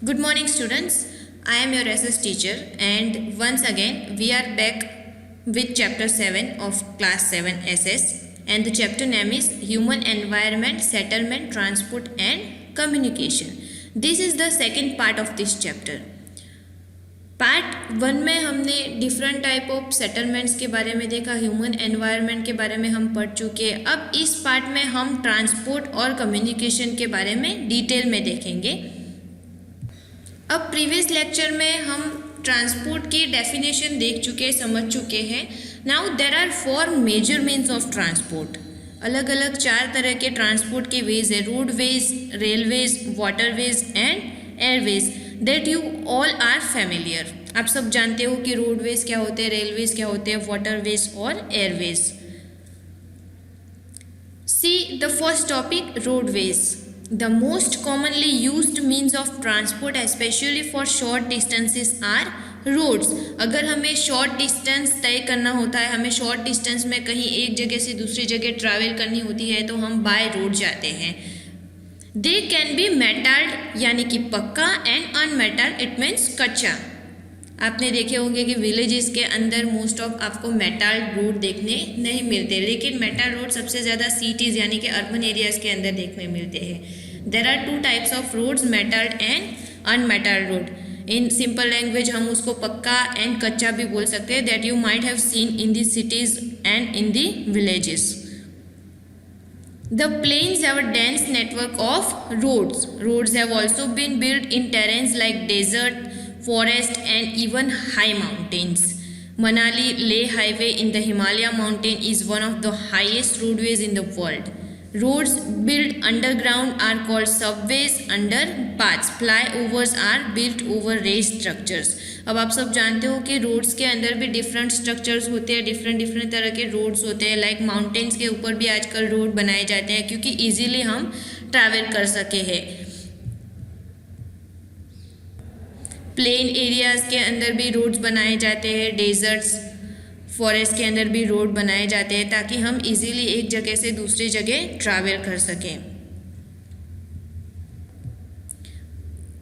Good morning, students. I am your SS teacher, and once again we are back with chapter 7 of class 7 SS, and the chapter name is Human Environment, Settlement, Transport and Communication. This is the second part of this chapter. Part 1 में हमने different type of settlements के बारे में देखा, human environment के बारे में हम पढ़ चुके हैं. अब इस पार्ट में हम ट्रांसपोर्ट और कम्युनिकेशन के बारे में डिटेल में देखेंगे. अब प्रीवियस लेक्चर में हम ट्रांसपोर्ट की डेफिनेशन देख चुके, समझ चुके हैं. Now there are 4 major means of transport. अलग अलग 4 तरह के ट्रांसपोर्ट के वेज है: roadways, railways, waterways and airways that you all are familiar. आप सब जानते हो कि रोडवेज क्या होते हैं, रेलवेज क्या होते हैं, वाटरवेज और Airways. See the first topic, roadways. The most commonly used means of transport, especially for short distances, are roads. अगर हमें शॉर्ट डिस्टेंस तय करना होता है, हमें शॉर्ट डिस्टेंस में कहीं एक जगह से दूसरी जगह ट्रैवल करनी होती है, तो हम बाय रोड जाते हैं. They can be metalled यानी कि पक्का, एंड अनमेटल्ड इट मीन्स कच्चा. आपने देखे होंगे कि विलेजेस के अंदर मोस्ट ऑफ आपको मेटल रोड देखने नहीं मिलते, लेकिन मेटल रोड सबसे ज़्यादा सिटीज़ यानी कि अर्बन एरियाज़ के अंदर देखने मिलते हैं. There are 2 types of roads, metalled and unmetalled road. In simple language हम उसको पक्का एंड कच्चा भी बोल सकते हैं, that you might have seen in the cities and in the villages. The plains have a dense network of roads. Roads have also been built in terrains like desert, forest and even high mountains. Manali Leh Highway in the Himalaya mountain is one of the highest roadways in the world. Roads built underground are called subways. Underpaths, flyovers are built over raised structures. अब आप सब जानते हो कि roads के अंदर भी different structures होते हैं, डिफरेंट तरह के रोड्स होते हैं. लाइक माउंटेन्स के ऊपर भी आजकल रोड बनाए जाते हैं क्योंकि इजीली हम ट्रैवल कर सके हैं. प्लेन एरियाज़ के अंदर भी रोड्स बनाए जाते हैं, डेजर्ट्स, फॉरेस्ट के अंदर भी रोड बनाए जाते हैं ताकि हम इजीली एक जगह से दूसरी जगह ट्रैवल कर सकें.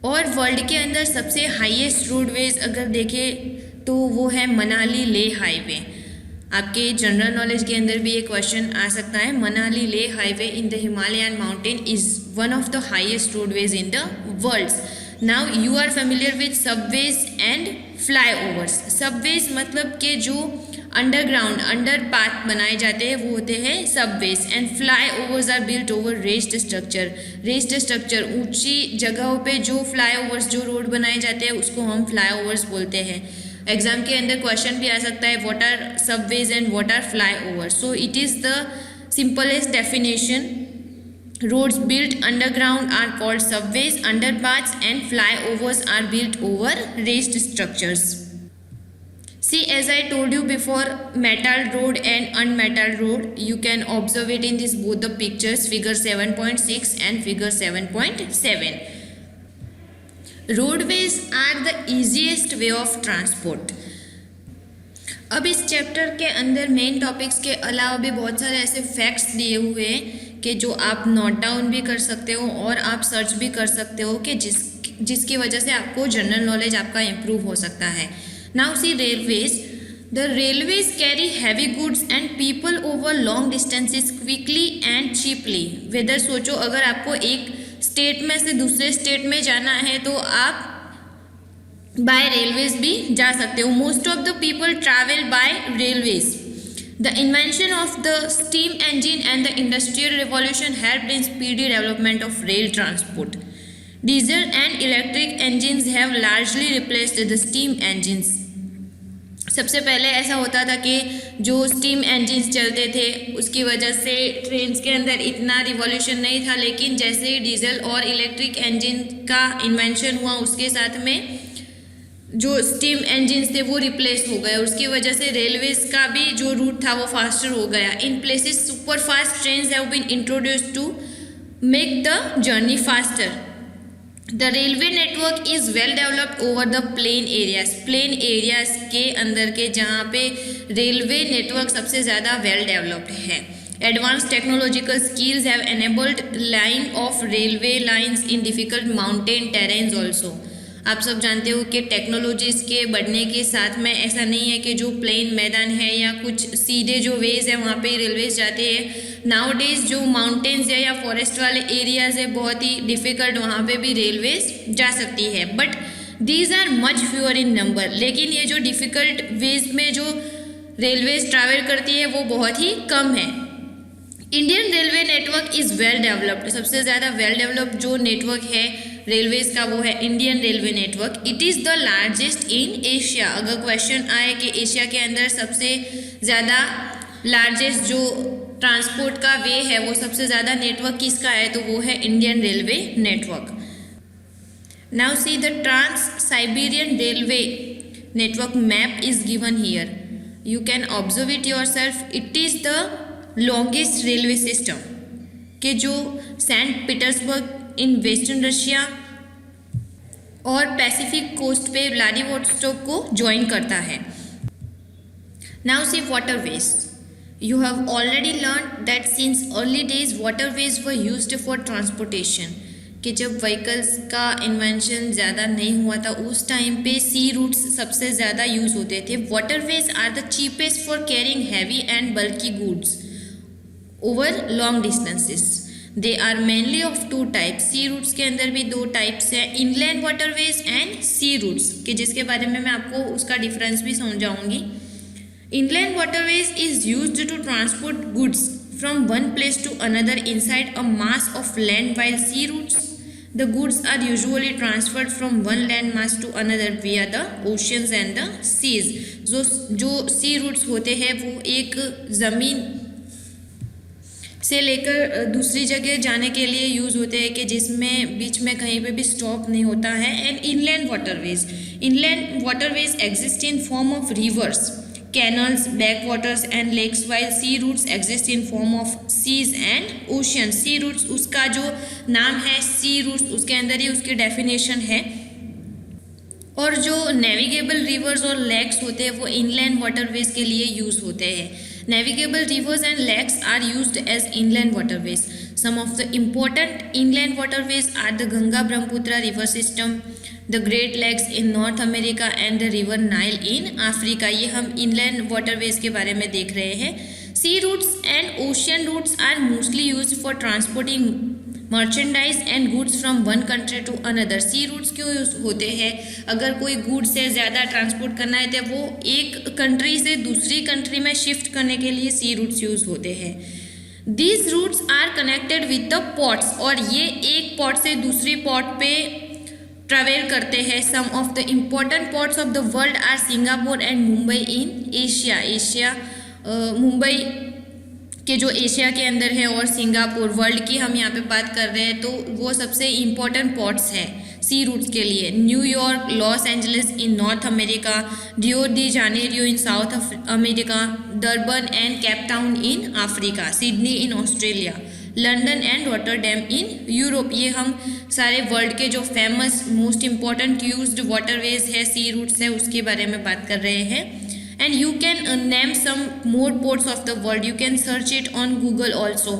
और वर्ल्ड के अंदर सबसे हाईएस्ट रोडवेज अगर देखें तो वो है मनाली ले हाईवे. आपके जनरल नॉलेज के अंदर भी एक क्वेश्चन आ सकता है. Manali Leh highway in the Himalayan mountain is one of the highest roadways in the world. Now you are familiar with subways and flyovers. Subways मतलब कि जो अंडरग्राउंड अंडर पाथ बनाए जाते हैं वो होते हैं subways, and flyovers are built over raised structure. Raised structure, ऊंची जगहों पे जो फ्लाई ओवर्स, जो रोड बनाए जाते हैं उसको हम फ्लाई ओवर्स बोलते हैं. एग्जाम के अंदर क्वेश्चन भी आ सकता है, what are subways and what are flyovers. So it is the simplest definition. Roads built underground are called subways, underpaths and flyovers are built over raised structures. See, as I told you before, metal road and unmetal road, you can observe it in this both the pictures, figure 7.6 and figure 7.7. Roadways are the easiest way of transport. अब इस chapter के अंदर main topics के अलावा भी बहुत सारे ऐसे फैक्ट्स दिए हुए हैं कि जो आप नोट डाउन भी कर सकते हो और आप सर्च भी कर सकते हो कि जिसकी वजह से आपको जनरल नॉलेज आपका इम्प्रूव हो सकता है. Now see railways. The railways carry heavy goods and people over long distances quickly and cheaply. वेदर सोचो, अगर आपको एक स्टेट में से दूसरे स्टेट में जाना है तो आप बाय रेलवेज भी जा सकते हो. Most of the people travel by railways. The invention of the steam engine and the industrial revolution helped in speedy development of rail transport. Diesel and electric engines have largely replaced the steam engines. सबसे पहले ऐसा होता था कि जो steam engines चलते थे उसकी वजह से ट्रेन्स के अंदर इतना रिवॉल्यूशन नहीं था, लेकिन जैसे ही डीजल और इलेक्ट्रिक इंजन का इन्वेंशन हुआ उसके साथ में जो स्टीम इंजन्स थे वो रिप्लेस हो गए. उसकी वजह से रेलवेज का भी जो रूट था वो फास्टर हो गया. In places super fast trains have been introduced to make the journey faster. The railway network is well developed over the plain areas. Plain areas के अंदर के जहाँ पे रेलवे नेटवर्क सबसे ज़्यादा वेल डेवलप्ड है. Advanced technological skills have enabled line of railway lines in difficult mountain terrains also. आप सब जानते हो कि टेक्नोलॉजीज़ के बढ़ने के साथ में ऐसा नहीं है कि जो प्लेन मैदान है या कुछ सीधे जो वेज है वहाँ पे रेलवेज जाते हैं। नाउ डेज जो माउंटेन्स है या फॉरेस्ट वाले एरियाज़ है बहुत ही डिफ़िकल्ट, वहाँ पे भी रेलवेज जा सकती है, but these are much fewer in number. लेकिन ये जो डिफ़िकल्ट वेज में जो रेलवेज ट्रैवल करती है वो बहुत ही कम है। Indian railway network is well developed. सबसे ज़्यादा वेल डेवलप्ड जो नेटवर्क है रेलवेज़ का वो है Indian railway network. It is the largest in Asia. अगर क्वेश्चन आए कि एशिया के अंदर सबसे ज़्यादा लार्जेस्ट जो ट्रांसपोर्ट का वे है वो सबसे ज़्यादा नेटवर्क किसका है, तो वो है Indian railway network. Now see the trans Siberian railway network map is given here. You can observe it yourself. It is the longest railway system के जो Saint Petersburg in western Russia और Pacific coast पे Vladivostok को join करता है। Now see waterways. You have already learn that since early days waterways were used for transportation. कि जब vehicles का इन्वेंशन ज़्यादा नहीं हुआ था उस टाइम पे सी रूट्स सबसे ज़्यादा यूज़ होते थे। Waterways are the cheapest for carrying heavy and bulky goods over long distances. They are mainly of two types. Sea routes के अंदर भी दो टाइप्स हैं, inland waterways and sea routes, कि जिसके बारे में मैं आपको उसका डिफरेंस भी समझाऊंगी। Inland waterways is used to transport goods from one place to another inside a mass of land, while sea routes the goods are usually transferred from one land mass to another via the oceans and the seas. जो sea routes होते हैं वो एक ज़मीन से लेकर दूसरी जगह जाने के लिए यूज़ होते हैं कि जिसमें बीच में कहीं पे भी स्टॉप नहीं होता है। And inland waterways exist in form of rivers, canals, backwaters and lakes, while sea routes exist in form of seas and ocean. Sea routes उसका जो नाम है सी रूट्स उसके अंदर ही उसकी डेफिनेशन है। और जो नेविगेबल रिवर्स और लेक्स होते हैं वो इनलैंड वाटरवेज के लिए यूज़ होते हैं। Navigable rivers and lakes are used as inland waterways. Some of the important inland waterways are the Ganga Brahmaputra river system, the Great Lakes in North America and the river Nile in Africa. ये हम inland waterways के बारे में देख रहे हैं। Sea routes and ocean routes are mostly used for transporting merchandise and goods from one country to another. Sea routes क्यों use होते हैं? अगर कोई गुड्स से ज़्यादा ट्रांसपोर्ट करना है तो वो एक कंट्री से दूसरी कंट्री में शिफ्ट करने के लिए सी रूट्स यूज होते हैं। These routes are connected with the ports, और ये एक पोर्ट से दूसरी पोर्ट पे ट्रेवल करते हैं। Some of the important ports of the world are Singapore and Mumbai in Asia. Mumbai कि जो एशिया के अंदर है और सिंगापुर, वर्ल्ड की हम यहाँ पे बात कर रहे हैं तो वो सबसे इम्पोर्टेंट पोर्ट्स हैं सी रूट्स के लिए। New York, Los Angeles in North America, Rio de Janeiro in south America, Durban and Cape town in Africa, Sydney in Australia, London and Rotterdam in Europe. ये हम सारे वर्ल्ड के जो famous most important used waterways है, sea routes है, उसके बारे में बात कर रहे हैं। And you can name some more ports of the world. You can search it on Google also.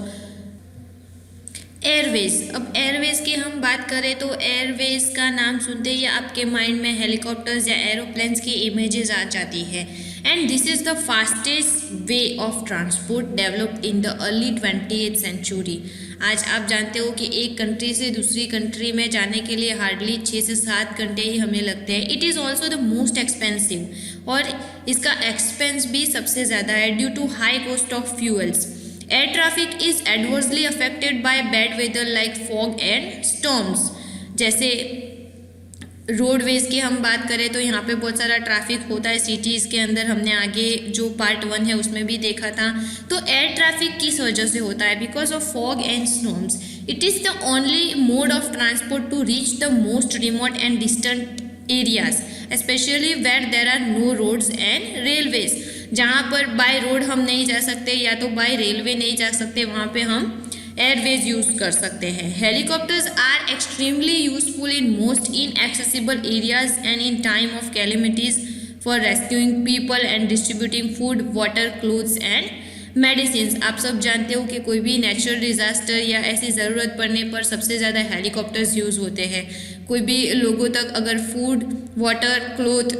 Airways. अब एयरवेज की हम बात करें तो एयरवेज का नाम सुनते ही आपके माइंड में हेलीकॉप्टर्स या एरोप्लेन्स की इमेजेस आ जाती है। And this is the fastest way of transport developed in the early 20th century। आज आप जानते हो कि एक कंट्री से दूसरी कंट्री में जाने के लिए हार्डली 6 से 7 घंटे ही हमें लगते हैं। It is also the most expensive, और इसका एक्सपेंस भी सबसे ज़्यादा है due to high cost of fuels. Air traffic is adversely affected by bad weather like fog and storms. जैसे रोडवेज की हम बात करें तो यहाँ पे बहुत सारा ट्रैफिक होता है सिटीज़ के अंदर, हमने आगे जो पार्ट 1 है उसमें भी देखा था। तो एयर ट्रैफिक किस वजह से होता है? Because of fog and storms. It is the only mode of transport to reach the most remote and distant areas, specially where there are no roads and railways. जहाँ पर बाय रोड हम नहीं जा सकते या तो बाय रेलवे नहीं जा सकते, वहाँ पे हम एयरवेज यूज़ कर सकते हैं। Helicopters are extremely useful in most inaccessible areas and in time of calamities for rescuing people and distributing food, water, clothes and medicine, आप सब जानते हो कि कोई भी नेचुरल डिज़ास्टर या ऐसी ज़रूरत पड़ने पर सबसे ज़्यादा हेलीकॉप्टर्स यूज़ होते हैं। कोई भी लोगों तक अगर फूड, वाटर, क्लोथ,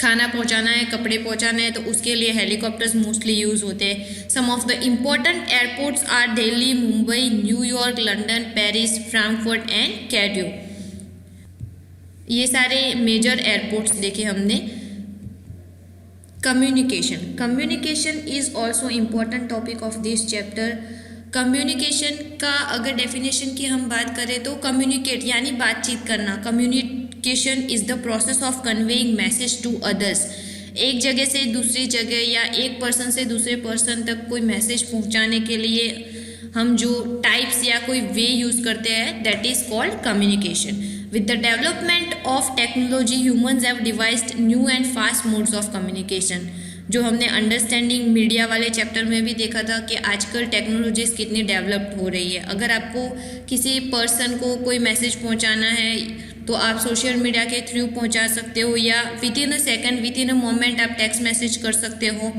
खाना पहुंचाना है, कपड़े पहुंचाना है, तो उसके लिए हेलीकॉप्टर्स मोस्टली यूज़ होते हैं। Some of the important airports are Delhi, Mumbai, New York, London, Paris, Frankfurt and Cairo. ये सारे मेजर एयरपोर्ट्स देखे हमने। Communication is also important topic of this chapter. Communication का अगर डेफिनेशन की हम बात करें तो कम्युनिकेट यानी बातचीत करना। Communication is the process of conveying message to others. एक जगह से दूसरी जगह या एक पर्सन से दूसरे पर्सन तक कोई मैसेज पहुंचाने के लिए हम जो टाइप्स या कोई वे यूज़ करते हैं, that is called communication. With the development of technology, humans have devised new and fast modes of communication. जो हमने अंडरस्टैंडिंग मीडिया वाले चैप्टर में भी देखा था कि आजकल टेक्नोलॉजीज कितनी डेवलप्ड हो रही है। अगर आपको किसी पर्सन को कोई मैसेज पहुंचाना है तो आप सोशल मीडिया के थ्रू पहुंचा सकते हो, या with in a second, with in a moment आप टेक्स्ट मैसेज कर सकते हो।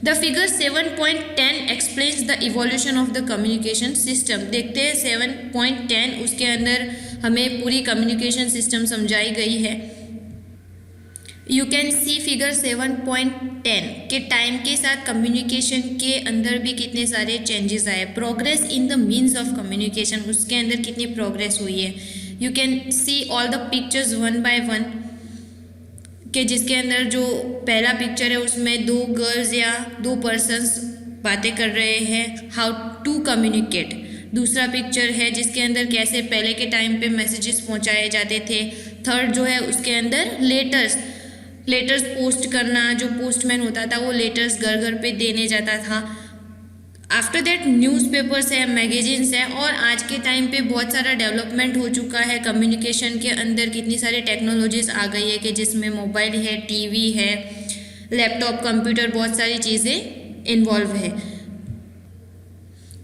The figure 7.10 explains the evolution of the communication system. देखते हैं 7.10, उसके अंदर हमें पूरी कम्युनिकेशन सिस्टम समझाई गई है। यू कैन सी फिगर 7.10 के टाइम के साथ कम्युनिकेशन के अंदर भी कितने सारे चेंजेस आए। Progress in the means of communication, उसके अंदर कितनी प्रोग्रेस हुई है। You can see all the pictures one by one, कि जिसके अंदर जो पहला पिक्चर है उसमें दो गर्ल्स या दो पर्सन्स बातें कर रहे हैं, हाउ टू कम्युनिकेट। दूसरा पिक्चर है जिसके अंदर कैसे पहले के टाइम पे मैसेजेस पहुंचाए जाते थे। थर्ड जो है उसके अंदर लेटर्स पोस्ट करना, जो पोस्टमैन होता था वो लेटर्स घर घर पे देने जाता था। आफ्टर दैट न्यूज़पेपर्स है, मैगजीन्स है, और आज के टाइम पे बहुत सारा डेवलपमेंट हो चुका है कम्युनिकेशन के अंदर। कितनी सारी टेक्नोलॉजीज आ गई है कि जिसमें मोबाइल है, टीवी है, लैपटॉप, कंप्यूटर, बहुत सारी चीज़ें इन्वॉल्व है।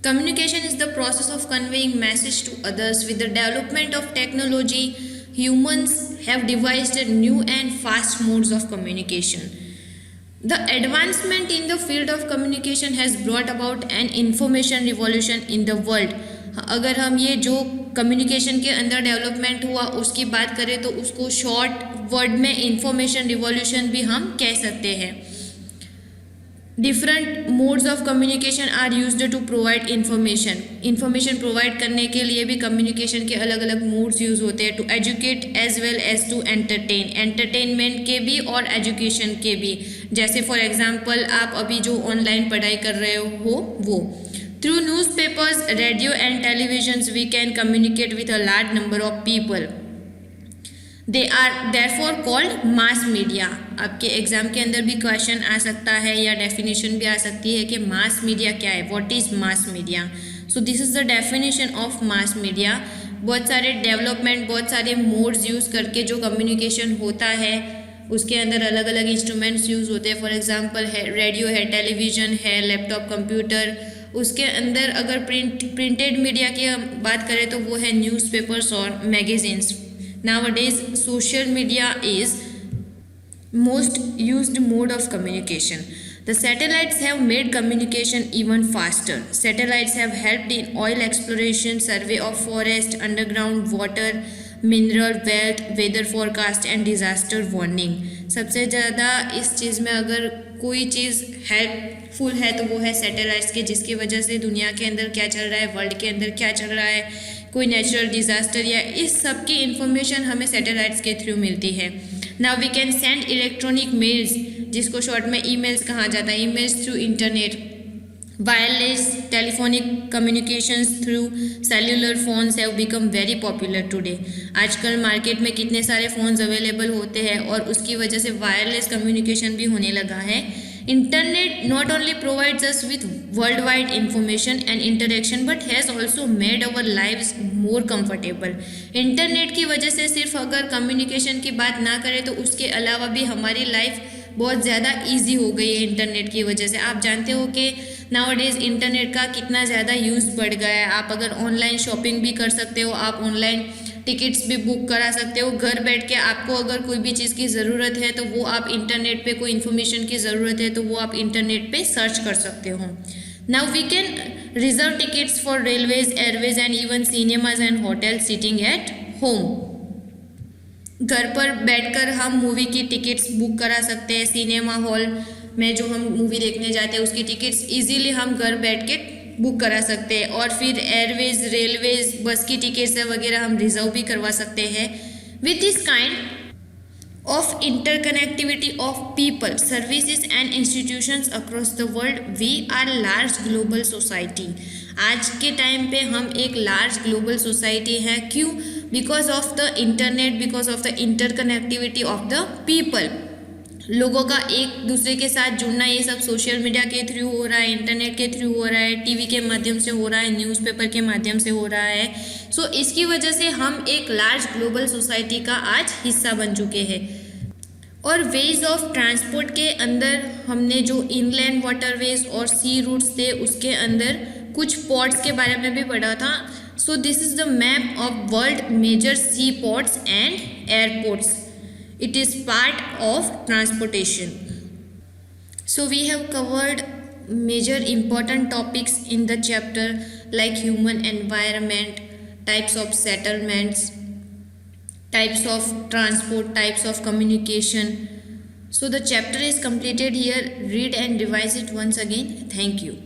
Communication is the process of conveying message to others. With the development of technology, humans have devised new and fast modes of communication. The advancement in the field of communication has brought about an information revolution in the world. अगर हम ये जो communication के अंदर development हुआ उसकी बात करें तो उसको शॉर्ट वर्ड में इंफॉर्मेशन रिवॉल्यूशन भी हम कह सकते हैं। Different modes of communication are used to provide information provide करने के लिए भी कम्युनिकेशन के अलग अलग मोड्स यूज़ होते हैं। To educate as well as to entertainment के भी और एजुकेशन के भी। जैसे फॉर एग्जांपल आप अभी जो ऑनलाइन पढ़ाई कर रहे हो वो। Through newspapers, radio and televisions we can communicate with a large number of people. They are therefore called mass media. आपके एग्जाम के अंदर भी क्वेश्चन आ सकता है या डेफिनेशन भी आ सकती है कि मास मीडिया क्या है, what is mass media. So this is the definition of mass media. बहुत सारे डेवलपमेंट, बहुत सारे मोड्स यूज़ करके जो कम्युनिकेशन होता है उसके अंदर अलग अलग इंस्ट्रूमेंट्स यूज़ होते हैं। फॉर एग्जांपल है रेडियो है, टेलीविज़न है, लैपटॉप, कंप्यूटर। उसके अंदर अगर प्रिंटेड मीडिया की बात करें तो वो है न्यूज़पेपर्स और magazines. Nowadays, social media is most used mode of communication. The satellites have made communication even faster. Satellites have helped in oil exploration, survey of forest, underground water, mineral wealth, weather forecast and disaster warning. सबसे ज़्यादा इस चीज़ में अगर कोई चीज़ helpful है तो वो है सैटेलाइट्स के, जिसकी वजह से दुनिया के अंदर क्या चल रहा है, वर्ल्ड के अंदर क्या चल रहा है, कोई नेचुरल डिज़ास्टर या इस सब की इन्फॉर्मेशन हमें सैटेलाइट्स के थ्रू मिलती है। Now we can send electronic mails, जिसको शॉर्ट में ईमेल्स कहा जाता है, emails through internet. Wireless telephonic communications through cellular phones have become very popular today. आजकल मार्केट में कितने सारे फ़ोन्स अवेलेबल होते हैं और उसकी वजह से वायरलेस कम्युनिकेशन भी होने लगा है। Internet not only provides us with world wide information and interaction but has also made our lives more comfortable. Internet की वजह से सिर्फ अगर कम्युनिकेशन की बात ना करें तो उसके अलावा भी हमारी लाइफ बहुत ज़्यादा ईजी हो गई है इंटरनेट की वजह से। आप जानते हो कि नाउअडेज इंटरनेट का कितना ज़्यादा यूज़ बढ़ गया है। आप अगर ऑनलाइन शॉपिंग भी कर सकते हो, आप ऑनलाइन टिकट्स भी बुक करा सकते हो घर बैठ के। आपको अगर कोई भी चीज़ की ज़रूरत है तो वो आप इंटरनेट पे, कोई इन्फॉर्मेशन की ज़रूरत है तो वो आप इंटरनेट पे सर्च कर सकते हो। Now we can reserve tickets for railways, airways and even cinemas and hotel sitting at home. घर पर बैठकर हम मूवी की टिकट्स बुक करा सकते हैं। सिनेमा हॉल में जो हम मूवी देखने जाते हैं उसकी टिकट्स इजीली हम घर बैठ के बुक करा सकते हैं। और फिर एयरवेज, रेलवेज, बस की टिकट्स वगैरह हम रिजर्व भी करवा सकते हैं। With this kind of interconnectivity of people, services and institutions across the world, we are large global society. आज के टाइम पे हम एक लार्ज ग्लोबल सोसाइटी है। क्यों? Because of the internet, because of the interconnectivity of the people. लोगों का एक दूसरे के साथ जुड़ना ये सब सोशल मीडिया के थ्रू हो रहा है, इंटरनेट के थ्रू हो रहा है, टीवी के माध्यम से हो रहा है, न्यूज़पेपर के माध्यम से हो रहा है। सो इसकी वजह से हम एक लार्ज ग्लोबल सोसाइटी का आज हिस्सा बन चुके हैं। और वेज ऑफ ट्रांसपोर्ट के अंदर हमने जो इनलैंड वाटरवेज और सी रूट्स थे उसके अंदर कुछ पोर्ट्स के बारे में भी पढ़ा था। So this is the map of world major sea ports and airports. It is part of transportation. So we have covered major important topics in the chapter like human environment, types of settlements, types of transport, types of communication. So the chapter is completed here. Read and revise it once again. Thank you.